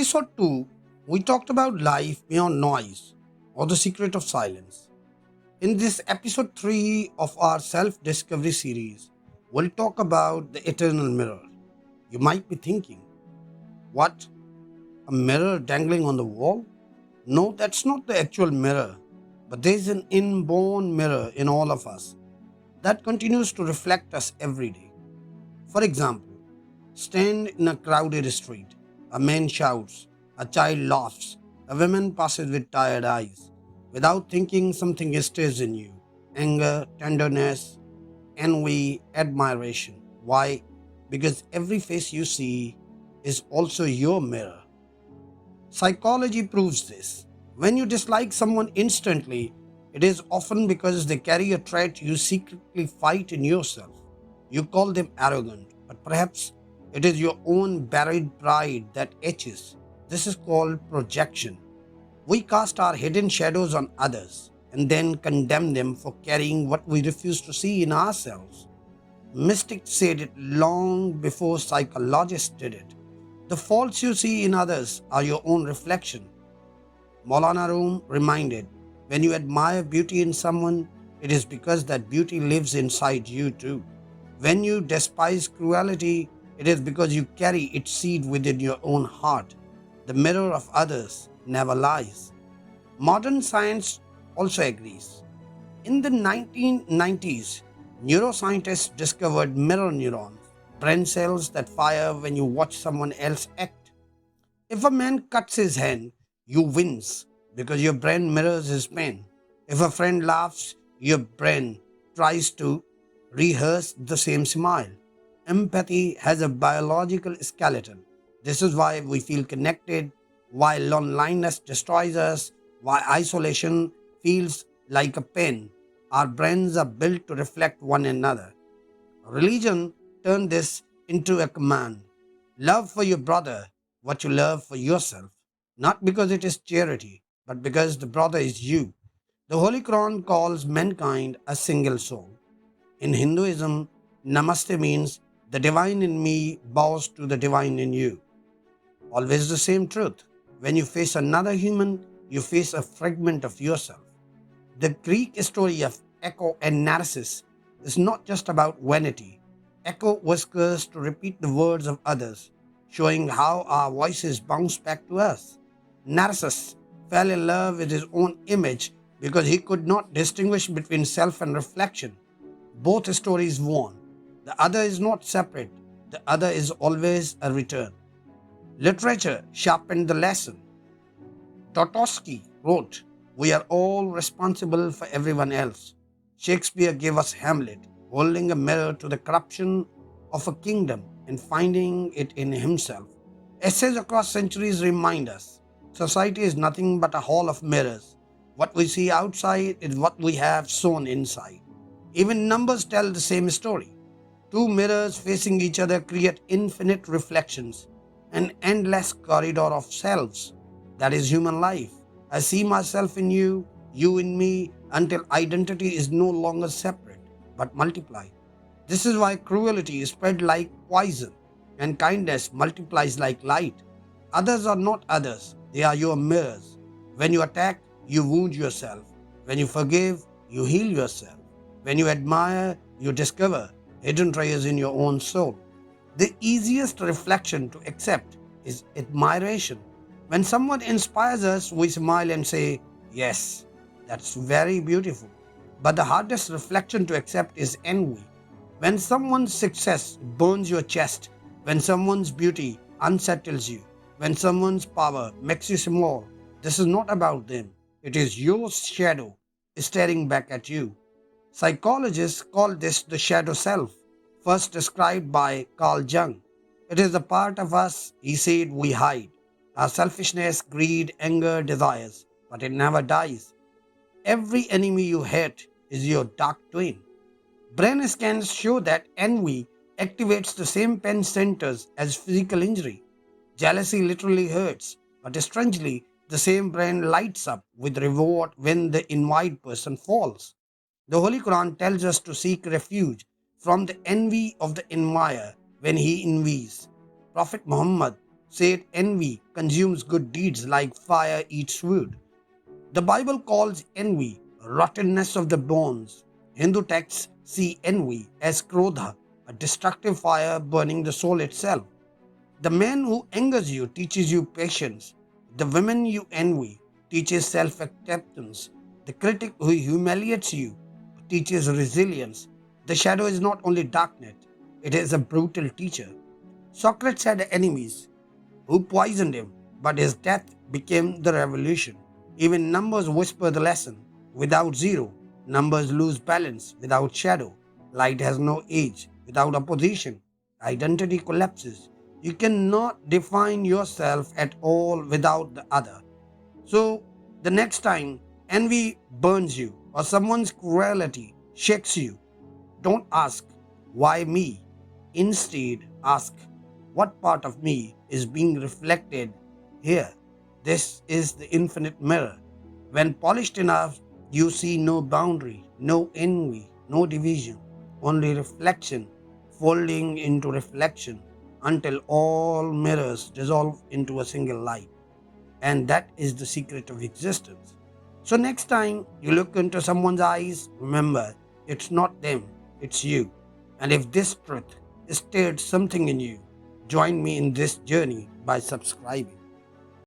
episode 2, we talked about life beyond noise or the secret of silence. In this episode 3 of our self discovery series, we'll talk about the eternal mirror. You might be thinking, what? A mirror dangling on the wall? No, that's not the actual mirror, but there's an inborn mirror in all of us that continues to reflect us every day. For example, stand in a crowded street. A man shouts, a child laughs, a woman passes with tired eyes. Without thinking, something stirs in you: anger, tenderness, envy, admiration. Why? Because every face you see is also your mirror. Psychology proves this. When you dislike someone instantly, it is often because they carry a trait you secretly fight in yourself. You call them arrogant, but perhaps it is your own buried pride that etches. This is called projection. We cast our hidden shadows on others and then condemn them for carrying what we refuse to see in ourselves. Mystics said it long before psychologists did it. The faults you see in others are your own reflection. Maulana Rum reminded, when you admire beauty in someone, it is because that beauty lives inside you too. When you despise cruelty, it is because you carry its seed within your own heart. The mirror of others never lies. Modern science also agrees. In the 1990s, neuroscientists discovered mirror neurons, brain cells that fire when you watch someone else act. If a man cuts his hand, you wince because your brain mirrors his pain. If a friend laughs, your brain tries to rehearse the same smile. Empathy has a biological skeleton. This is why we feel connected, why loneliness destroys us, why isolation feels like a pain. Our brains are built to reflect one another. Religion turned this into a command. Love for your brother what you love for yourself, not because it is charity, but because the brother is you. The Holy Quran calls mankind a single soul. In Hinduism, Namaste means the divine in me bows to the divine in you. Always the same truth. When you face another human, you face a fragment of yourself. The Greek story of Echo and Narcissus is not just about vanity. Echo was cursed to repeat the words of others, showing how our voices bounce back to us. Narcissus fell in love with his own image because he could not distinguish between self and reflection. Both stories won. The other is not separate. The other is always a return. Literature sharpened the lesson. Dostoevsky wrote, "We are all responsible for everyone else." Shakespeare gave us Hamlet, holding a mirror to the corruption of a kingdom and finding it in himself. Essays across centuries remind us society is nothing but a hall of mirrors. What we see outside is what we have sown inside. Even numbers tell the same story. Two mirrors facing each other create infinite reflections, an endless corridor of selves. That is human life. I see myself in you, you in me, until identity is no longer separate, but multiplied. This is why cruelty is spread like poison, and kindness multiplies like light. Others are not others, they are your mirrors. When you attack, you wound yourself. When you forgive, you heal yourself. When you admire, you discover hidden treasures in your own soul. The easiest reflection to accept is admiration. When someone inspires us, we smile and say, "Yes, that's very beautiful." But the hardest reflection to accept is envy. When someone's success burns your chest, when someone's beauty unsettles you, when someone's power makes you small, this is not about them. It is your shadow staring back at you. Psychologists call this the shadow self, first described by Carl Jung. It is the part of us, he said, we hide. Our selfishness, greed, anger, desires, but it never dies. Every enemy you hate is your dark twin. Brain scans show that envy activates the same pain centers as physical injury. Jealousy literally hurts, but strangely, the same brain lights up with reward when the envied person falls. The Holy Quran tells us to seek refuge from the envy of the envier when he envies. Prophet Muhammad said envy consumes good deeds like fire eats wood. The Bible calls envy rottenness of the bones. Hindu texts see envy as krodha, a destructive fire burning the soul itself. The man who angers you teaches you patience. The woman you envy teaches self acceptance. The critic who humiliates you teaches resilience. The shadow is not only darkness, it is a brutal teacher. Socrates had enemies who poisoned him, but his death became the revolution. Even numbers whisper the lesson. Without zero, numbers lose balance. Without shadow, light has no age. Without opposition, identity collapses. You cannot define yourself at all without the other. So, the next time envy burns you or someone's cruelty shakes you, don't ask, why me? Instead, ask, what part of me is being reflected here? This is the infinite mirror. When polished enough, you see no boundary, no envy, no division, only reflection folding into reflection until all mirrors dissolve into a single light. And that is the secret of existence. So, next time you look into someone's eyes, remember it's not them, it's you. And if this truth stirred something in you, join me in this journey by subscribing.